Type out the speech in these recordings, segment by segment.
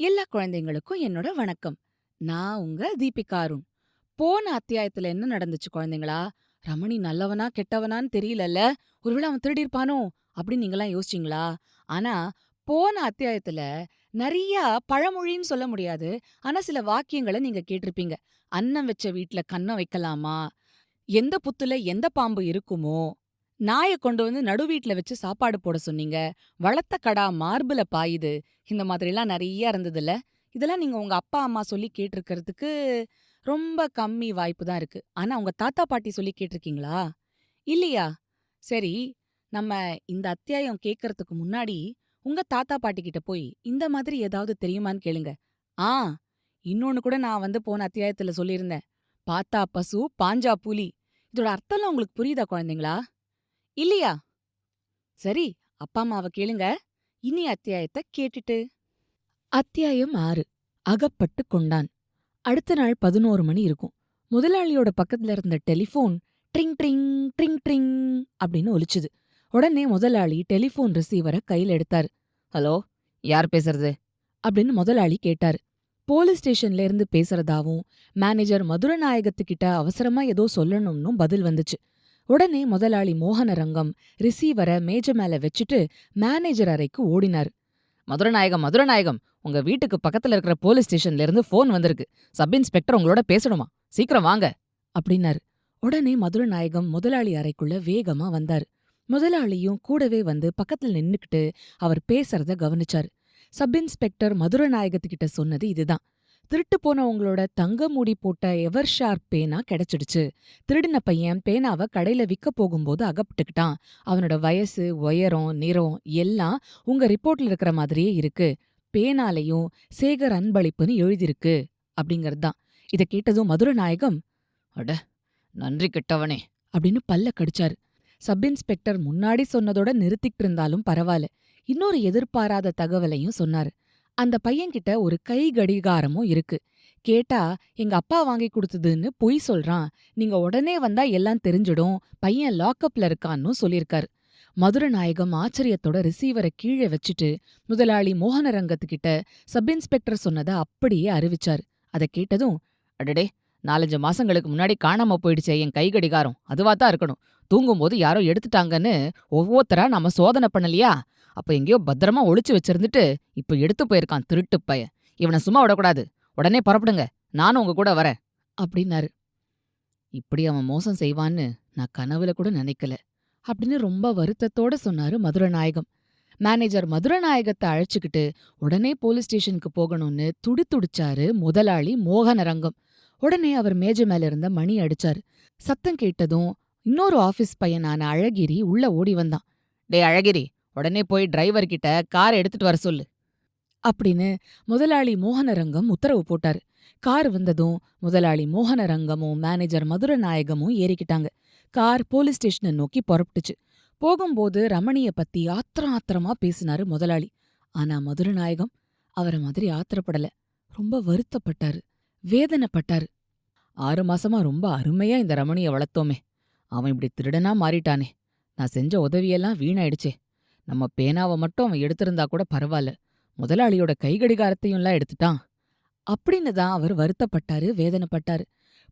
எல்லா குழந்தைங்களுக்கும் என்னோட வணக்கம். நான் உங்க தீபிகா அருண். போன அத்தியாயத்துல என்ன நடந்துச்சு குழந்தைங்களா? ரமணி நல்லவனா கெட்டவனான்னு தெரியலல்ல. ஒருவேளை அவன் திருடியிருப்பானோ அப்படின்னு நீங்கலாம் யோசிச்சீங்களா? ஆனா போன அத்தியாயத்துல நெறைய பழமொழின்னு சொல்ல முடியாது. ஆனா சில வாக்கியங்கள நீங்க கேட்டிருப்பீங்க. அன்னம் வச்ச வீட்ல கன்னம் வைக்கலாமா? எந்த புத்துல எந்த பாம்பு இருக்குமோ? நாய கொண்டு வந்து நடு வீட்ல வச்சு சாப்பாடு போட சொன்னீங்க. வளர்த்த கடா மார்புல பாயுது. இந்த மாதிரிலாம் நெறைய இருந்ததுல்ல. இதெல்லாம் நீங்க உங்க அப்பா, அம்மா சொல்லி கேட்டிருக்கிறதுக்கு ரொம்ப கம்மி வாய்ப்பு தான் இருக்கு. ஆனா உங்க தாத்தா, பாட்டி சொல்லி கேட்டிருக்கீங்களா? இல்லையா? சரி, நம்ம இந்த அத்தியாயம் கேட்கறதுக்கு முன்னாடி, உங்க தாத்தா, பாட்டி கிட்ட போய் இந்த மாதிரி ஏதாவது தெரியுமான்னு கேளுங்க. ஆ, இன்னொன்னு கூட நான் போன அத்தியாயத்துல சொல்லியிருந்தேன். "பாத்தா பசு, பாஞ்சா புலி." இதோட அர்த்தம்லாம் உங்களுக்கு புரியுதா குழந்தைங்களா? இல்லையா? சரி, அப்பா அம்மாவ கேளுங்க. இனி அத்தியாயத்த கேட்டுட்டு. அத்தியாயம் 6. அகப்பட்டு கொண்டான். அடுத்த நாள் 11 மணி இருக்கும். முதலாளியோட பக்கத்துல இருந்த telephone drink drink drink drink அப்படின்னு ஒலிச்சுது. உடனே முதலாளி டெலிஃபோன் ரிசீவரை கையில எடுத்தாரு. ஹலோ, யார் பேசுறது? அப்படின்னு முதலாளி கேட்டாரு. போலீஸ் ஸ்டேஷன்ல இருந்து பேசுறதாவும் மேனேஜர் மதுரநாயகத்துக்கிட்ட அவசரமா ஏதோ சொல்லணும்னும் பதில் வந்துச்சு. உடனே முதலாளி மோகனரங்கம் ரிசீவரை மேஜ மேல வச்சுட்டு மேனேஜர் அறைக்கு ஓடினாரு. மதுரநாயகம், மதுரநாயகம், உங்க வீட்டுக்கு பக்கத்துல இருக்கிற போலீஸ் ஸ்டேஷன்ல இருந்து போன் வந்திருக்கு. சப் இன்ஸ்பெக்டர் உங்களோட பேசணுமா? சீக்கிரம் வாங்க அப்படின்னாரு. உடனே மதுரநாயகம் முதலாளி அறைக்குள்ள வேகமா வந்தாரு. முதலாளியும் கூடவே வந்து பக்கத்துல நின்னுக்கிட்டு அவர் பேசுறத கவனிச்சாரு. சப் இன்ஸ்பெக்டர் மதுரநாயகத்துக்கிட்ட சொன்னது இதுதான். திருட்டு போன உங்களோட தங்க மூடி போட்ட எவர் ஷார்ப் பேனா கிடைச்சிடுச்சு. திருடின பையன் பேனாவை கடையில விற்க போகும்போது அகப்பட்டுக்கிட்டான். அவனோட வயசு, உயரம், நிறம் எல்லாம் உங்க ரிப்போர்ட்ல இருக்கிற மாதிரியே இருக்கு. பேனாலையும் சேகர் அன்பளிப்புன்னு எழுதியிருக்கு அப்படிங்கறது தான். இத கேட்டதும் மதுரநாயகம், அட நன்றி கெட்டவனே அப்படின்னு பல்ல கடிச்சாரு. சப் இன்ஸ்பெக்டர் முன்னாடி சொன்னதோட நிறுத்திட்டு இருந்தாலும் பரவாயில்ல, இன்னொரு எதிர்பாராத தகவலையும் சொன்னாரு. அந்த பையன்கிட்ட ஒரு கை கடிகாரமும் இருக்கு. கேட்டா எங்க அப்பா வாங்கி கொடுத்ததுன்னு பொய் சொல்றான். நீங்க உடனே வந்தா எல்லாம் தெரிஞ்சிடும். பையன் லாக்அப்ல இருக்கான்னு சொல்லிருக்காரு. மதுரநாயகம் ஆச்சரியத்தோட ரிசீவரை கீழே வச்சுட்டு முதலாளி மோகனரங்கத்துக்கிட்ட சப் இன்ஸ்பெக்டர் சொன்னதை அப்படியே அறிவிச்சாரு. அதை கேட்டதும், அடடே, 4-5 மாசங்களுக்கு முன்னாடி காணாம போயிடுச்சே என் கை கடிகாரம், அதுவாத்தான் இருக்கணும். தூங்கும்போது யாரோ எடுத்துட்டாங்கன்னு ஒவ்வொருத்தரா நாம சோதனை பண்ணலையா? அப்ப எங்கேயோ பத்திரமா ஒளிச்சு வச்சிருந்துட்டு இப்ப எடுத்து போயிருக்கான் திருட்டு பையன். இவனை சும்மா விடக்கூடாது. உடனே புறப்படுங்க, நானும் உங்க கூட வரேன் அப்படின்னாரு. இப்படி அவன் மோசம் செய்வான்னு நான் கனவுல கூட நினைக்கல அப்படின்னு ரொம்ப வருத்தத்தோட சொன்னாரு மதுரநாயகம். மேனேஜர் மதுரநாயகத்தை அழைச்சுக்கிட்டு உடனே போலீஸ் ஸ்டேஷனுக்கு போகணும்னு துடிதுடிச்சாரு முதலாளி மோகனரங்கம். உடனே அவர் மேஜை மேல இருந்த மணி அடிச்சாரு. சத்தம் கேட்டதும் இன்னொரு ஆபீஸ் பையனான அழகிரி உள்ள ஓடி வந்தான். டே அழகிரி, உடனே போய் டிரைவர் கிட்ட கார் எடுத்துட்டு வர சொல்லு அப்படின்னு முதலாளி மோகனரங்கம் உத்தரவு போட்டாரு. கார் வந்ததும் முதலாளி மோகனரங்கமும் மேனேஜர் மதுரநாயகமும் ஏறிக்கிட்டாங்க. கார் போலீஸ் ஸ்டேஷனை நோக்கி புறப்பட்டுச்சு. போகும்போது ரமணிய பத்தி ஆத்திரமா பேசினாரு முதலாளி. ஆனா மதுரநாயகம் அவர மாதிரி ஆத்திரப்படல. ரொம்ப வருத்தப்பட்டாரு, வேதனைப்பட்டாரு. 6 மாசமா ரொம்ப அருமையா இந்த ரமணிய வளர்த்தோமே, அவன் இப்படி திருடனா மாறிட்டானே. நான் செஞ்ச உதவியெல்லாம் வீணாயிடுச்சே. நம்ம பேனாவை மட்டும் அவன் எடுத்திருந்தா கூட பரவாயில்ல, முதலாளியோட கைகடிகாரத்தையும்லாம் எடுத்துட்டான் அப்படின்னு தான் அவர் வருத்தப்பட்டாரு, வேதனைப்பட்டாரு.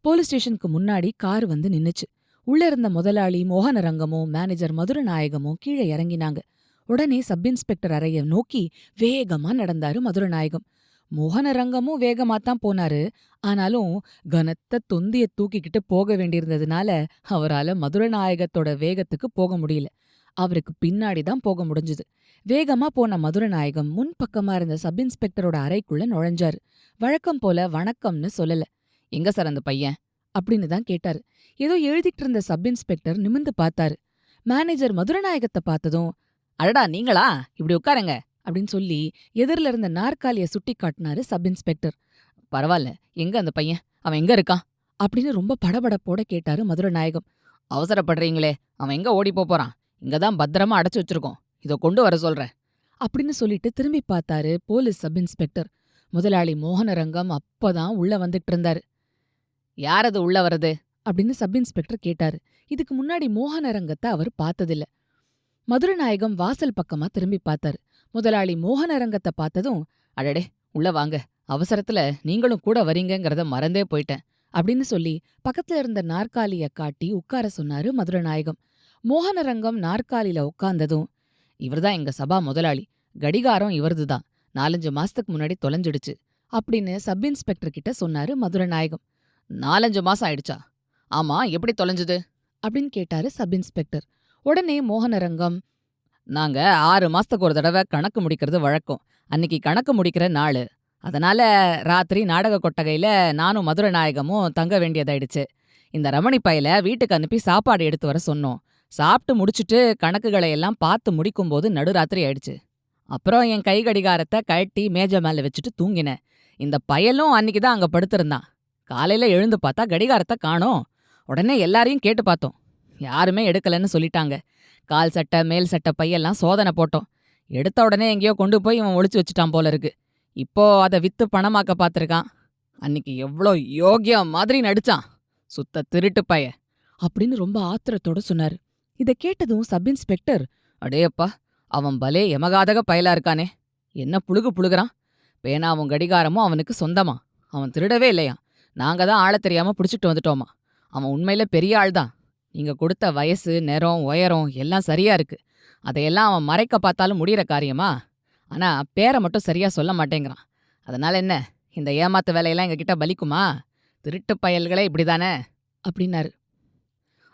போலீஸ் ஸ்டேஷனுக்கு முன்னாடி கார் வந்து நின்னுச்சு. உள்ள இருந்த முதலாளி மோகனரங்கமும் மேனேஜர் மதுரநாயகமும் கீழே இறங்கினாங்க. உடனே சப் இன்ஸ்பெக்டர் அறைய நோக்கி வேகமா நடந்தாரு மதுரநாயகம். மோகனரங்கமும் வேகமாத்தான் போனாரு. ஆனாலும் கனத்த தொந்திய தூக்கிக்கிட்டு போக வேண்டியிருந்ததுனால அவரால மதுரநாயகத்தோட வேகத்துக்கு போக முடியல. அவருக்கு பின்னாடி தான் போக முடிஞ்சுது. வேகமா போன மதுரநாயகம் முன்பக்கமா இருந்த சப் இன்ஸ்பெக்டரோட அறைக்குள்ள நுழைஞ்சாரு. வழக்கம் போல வணக்கம்னு சொல்லல. எங்க சார் அந்த பையன் அப்படின்னு தான் கேட்டாரு. ஏதோ எழுதிட்டு இருந்த சப் இன்ஸ்பெக்டர் நிமிந்து பார்த்தாரு. மேனேஜர் மதுரநாயகத்தை பார்த்ததும், அடடா நீங்களா, இப்படி உட்காருங்க அப்படின்னு சொல்லி எதிரில இருந்த நாற்காலிய சுட்டி காட்டினாரு சப் இன்ஸ்பெக்டர். பரவாயில்ல, எங்க அந்த பையன், அவன் எங்க இருக்கான் அப்படின்னு ரொம்ப படபடப்போட கேட்டாரு மதுரநாயகம். அவசரப்படுறீங்களே, அவன் எங்க ஓடி போறான்? இங்கதான் பத்திரமா அடைச்சு வச்சிருக்கோம், இதோ கொண்டு வர சொல்றேன் அப்படின்னு சொல்லிட்டு திரும்பி பார்த்தாரு போலீஸ் சப் இன்ஸ்பெக்டர். முதலாளி மோகனரங்கம் அப்பதான் உள்ள வந்துட்டு இருந்தாரு. யார் அது உள்ள வர்றது அப்படின்னு சப் இன்ஸ்பெக்டர் கேட்டாரு. இதுக்கு முன்னாடி மோகனரங்கத்தை அவர் பார்த்ததில்ல. மதுரநாயகம் வாசல் பக்கமா திரும்பி பார்த்தாரு. முதலாளி மோகனரங்கத்தை பார்த்ததும், அடடே, உள்ள வாங்க. அவசரத்துல நீங்களும் கூட வரீங்கங்கிறத மறந்தே போயிட்டேன் அப்படின்னு சொல்லி பக்கத்துல இருந்த நாற்காலிய காட்டி உட்கார சொன்னாரு மதுரநாயகம். மோகனரங்கம் நாற்காலியில உட்கார்ந்ததும், இவர்தான் எங்க சபா முதலாளி, கடிகாரம் இவரதுதான், 4-5 மாசத்துக்கு முன்னாடி தொலைஞ்சிடுச்சு அப்படின்னு சப் இன்ஸ்பெக்டர் கிட்ட சொன்னாரு மதுரநாயகம். 4-5 மாசம் ஆயிடுச்சா? ஆமா, எப்படி தொலைஞ்சது அப்படின்னு கேட்டாரு சப் இன்ஸ்பெக்டர். உடனே மோகனரங்கம், நாங்க 6 மாசத்துக்கு ஒரு தடவை கணக்கு முடிக்கிறது வழக்கம். அன்னிக்கு கணக்கு முடிக்கிற நாளு. அதனால ராத்திரி நாடக கொட்டகையில நானும் மதுரநாயகமும் தங்க வேண்டியதாயிடுச்சு. இந்த ரமணி பையல வீட்டுக்கு அனுப்பி சாப்பாடு எடுத்து வர சொன்னோம். சாப்பிட்டு முடிச்சுட்டு கணக்குகளை எல்லாம் பார்த்து முடிக்கும்போது நடுராத்திரி ஆயிடுச்சு. அப்புறம் என் கை கடிகாரத்தை கழட்டி மேஜை மேல வச்சுட்டு தூங்கினேன். இந்த பயலும் அன்னிக்கு தான் அங்க படுத்திருந்தான். காலையில எழுந்து பார்த்தா கடிகாரத்தை காணோம். உடனே எல்லாரையும் கேட்டு பார்த்தோம். யாருமே எடுக்கலன்னு சொல்லிட்டாங்க. கால் சட்டை மேல் சட்டை பையெல்லாம் சோதனை போட்டோம். எடுத்த உடனே எங்கேயோ கொண்டு போய் இவன் ஒளிச்சு வச்சுட்டான் போல இருக்கு. இப்போ அதை வித்து பணமாக்க பார்த்திருக்கான். அன்னிக்கு எவ்வளோ யோக்கியம் மாதிரி நடிச்சான். சுத்த திருட்டு பைய அப்படின்னு ரொம்ப ஆத்திரத்தோட சொன்னாரு. இத கேட்டதும் சப் இன்ஸ்பெக்டர், அடேயப்பா, அவன் பலே யமகாதக பயலா இருக்கானே, என்ன புழுகு புழுகுறான். பேனாவும் கடிகாரமும் அவனுக்கு சொந்தமா, அவன் திருடவே இல்லையா, நாங்க தான் ஆளத் தெரியாம பிடிச்சிட்டு வந்துட்டோமா. அவன் உண்மையில பெரிய ஆள்தான். நீங்க கொடுத்த வயசு, நிறம், உயரம் எல்லாம் சரியா இருக்கு. அதையெல்லாம் அவன் மறைக்க பார்த்தாலும் முடியற காரியமா? ஆனா பேரை மட்டும் சரியா சொல்ல மாட்டேங்கிறான். அதனால என்ன, இந்த ஏமாத்து வேலையெல்லாம் எங்ககிட்ட பலிக்குமா? திருட்டு பயல்களே இப்படிதானே அப்படின்னாரு.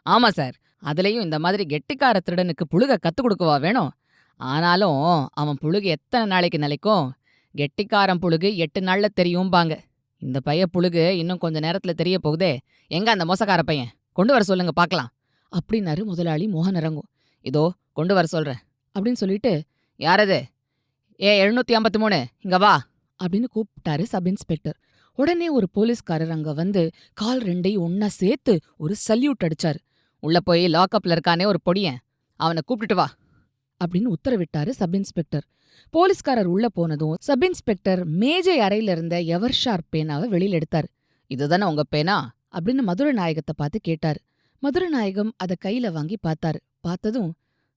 ஆமா சார், அதுலயும் இந்த மாதிரி கெட்டிக்கார திருடனுக்கு புழுக கத்துக் கொடுக்கவா வேணும்? ஆனாலும் அவன் புழுகு எத்தனை நாளைக்கு நிலைக்கும்? கெட்டிக்காரன் புழுகு 8 நாள்ல தெரியும்பாங்க. இந்த பைய புழுகு இன்னும் கொஞ்ச நேரத்துல தெரிய போகுதே. எங்க அந்த மோசக்கார பையன், கொண்டு வர சொல்லுங்க பாக்கலாம் அப்படின்னாரு முதலாளி மோகனரங்கம். இதோ கொண்டு வர சொல்றேன் அப்படின்னு சொல்லிட்டு, யாரது? 753 இங்க வா அப்படின்னு கூப்பிட்டாரு சப் இன்ஸ்பெக்டர். உடனே ஒரு போலீஸ்காரர் அங்க வந்து கால் 2ஐயும் ஒன்னா சேர்த்து ஒரு சல்யூட் அடிச்சாரு. உள்ள போய் லாக்அப்ல இருக்கானே ஒரு பொடியன், அவனை கூப்பிட்டுட்டு வா அப்படின்னு உத்தரவிட்டாரு சப் இன்ஸ்பெக்டர். போலீஸ்காரர் உள்ள போனதும் சப் இன்ஸ்பெக்டர் மேஜை அறையில இருந்த எவர் ஷார்ப் பேனாவை வெளியில எடுத்தாரு. இதுதானே உங்க பேனா அப்படின்னு மதுரநாயகத்தை பார்த்து கேட்டாரு. மதுரநாயகம் அத கையில வாங்கி பார்த்தாரு. பார்த்ததும்,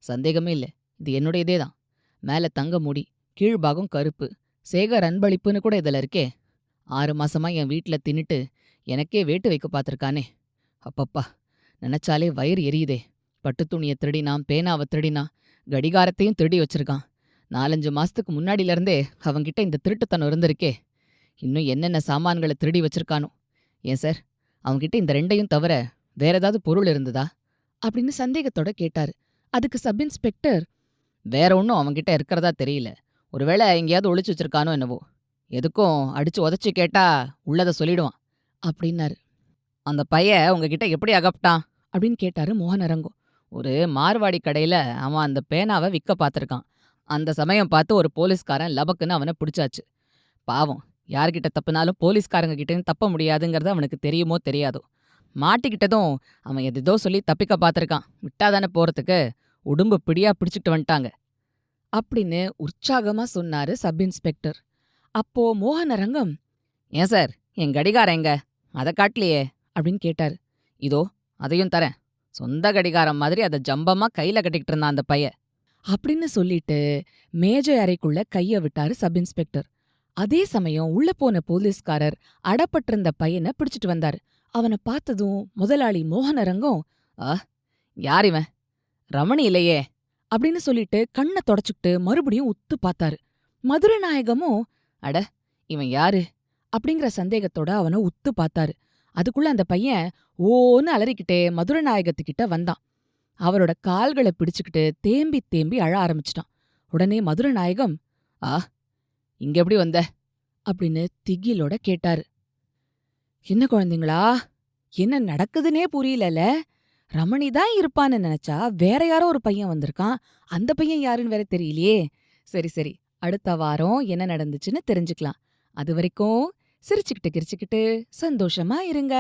சந்தேகமே இல்ல, இது என்னுடையதே தான். மேல தங்க மூடி, கீழ்பாகம் கருப்பு, சேகர் அன்பளிப்புன்னு கூட இதுல இருக்கே. 6 மாசமா என் வீட்ல தின்னுட்டு எனக்கே வேட்டு வைக்க பார்த்திருக்கானே. அப்பப்பா, நினைச்சாலே வயிறு எரியுதே. பட்டு துணியை திருடினான், பேனாவை திருடினான், கடிகாரத்தையும் திருடி வச்சிருக்கான். 4-5 மாசத்துக்கு முன்னாடியிலருந்தே அவன்கிட்ட இந்த திருட்டுத்தனம் இருந்திருக்கே. இன்னும் என்னென்ன சாமான்களை திருடி வச்சிருக்கானோ. ஏன் சார், அவன்கிட்ட இந்த 2ஐயும் தவிர வேற ஏதாவது பொருள் இருந்ததா அப்படின்னு சந்தேகத்தோட கேட்டாரு. அதுக்கு சப் இன்ஸ்பெக்டர், வேற ஒன்றும் அவன்கிட்ட இருக்கிறதா தெரியல. ஒருவேளை எங்கேயாவது ஒளிச்சு வச்சிருக்கானோ என்னவோ. எதுக்கும் அடிச்சு உதச்சி கேட்டா உள்ளதை சொல்லிடுவான் அப்படின்னாரு. அந்த பைய உங்ககிட்ட எப்படி அகப்பட்டான் அப்படின்னு கேட்டாரு மோகனரங்கம். ஒரு மார்வாடி கடையில அவன் அந்த பேனாவை விற்க பார்த்திருக்கான். அந்த சமயம் பார்த்து ஒரு போலீஸ்காரன் லபக்குன்னு அவனை பிடிச்சாச்சு. பாவம், யார்கிட்ட தப்புனாலும் போலீஸ்காரங்க கிட்டேயும் தப்ப முடியாதுங்கிறது அவனுக்கு தெரியுமோ தெரியாதோ. மாட்டிக்கிட்டதும் அவன் எதோ சொல்லி தப்பிக்க பார்த்திருக்கான். விட்டாதானே போறதுக்கு, உடும்பு பிடியா பிடிச்சிட்டு வந்துட்டாங்க அப்படின்னு உற்சாகமா சொன்னாரு சப் இன்ஸ்பெக்டர். அப்போ மோகனரங்கம், ஏன் சார், என் கடிகாரம் எங்க, அதை காட்டலையே அப்படின்னு கேட்டாரு. இதோ அதையும் தரேன். சொந்த கடிகாரம் மாதிரி அதை ஜம்பமா கையில கட்டிக்கிட்டு இருந்தான் அந்த பைய அப்படின்னு சொல்லிட்டு மேஜை அறைக்குள்ள கைய விட்டாரு சப் இன்ஸ்பெக்டர். அதே சமயம் உள்ள போன போலீஸ்காரர் அடப்பட்டிருந்த பையனை பிடிச்சிட்டு வந்தாரு. அவனை பார்த்ததும் முதலாளி மோகனரங்கம், யார் இவன், ரமணி இல்லையே அப்படின்னு சொல்லிட்டு கண்ணை தொடச்சுக்கிட்டு மறுபடியும் உத்து பார்த்தாரு. மதுரநாயகமும், அட இவன் யாரு அப்படிங்கிற சந்தேகத்தோட அவனை உத்து பார்த்தாரு. அதுக்குள்ள அந்த பையன் ஓன்னு அலறிக்கிட்டே மதுரநாயகத்துக்கிட்ட வந்தான். அவரோட கால்களை பிடிச்சுக்கிட்டு தேம்பி தேம்பி அழ ஆரம்பிச்சிட்டான். உடனே மதுரநாயகம், இங்க எப்படி வந்த அப்படின்னு திகிலோட கேட்டாரு. என்ன குழந்தைங்களா, என்ன நடக்குதுன்னே புரியலல. ரமணி தான் இருப்பான்னு நினைச்சா வேற யாரோ ஒரு பையன் வந்திருக்கான். அந்த பையன் யாருன்னு வேற தெரியலையே. சரி சரி, அடுத்த வாரம் என்ன நடந்துச்சுன்னு தெரிஞ்சுக்கலாம். அது வரைக்கும் சிரிச்சுக்கிட்டு கிரிச்சுக்கிட்டு சந்தோஷமா இருங்க.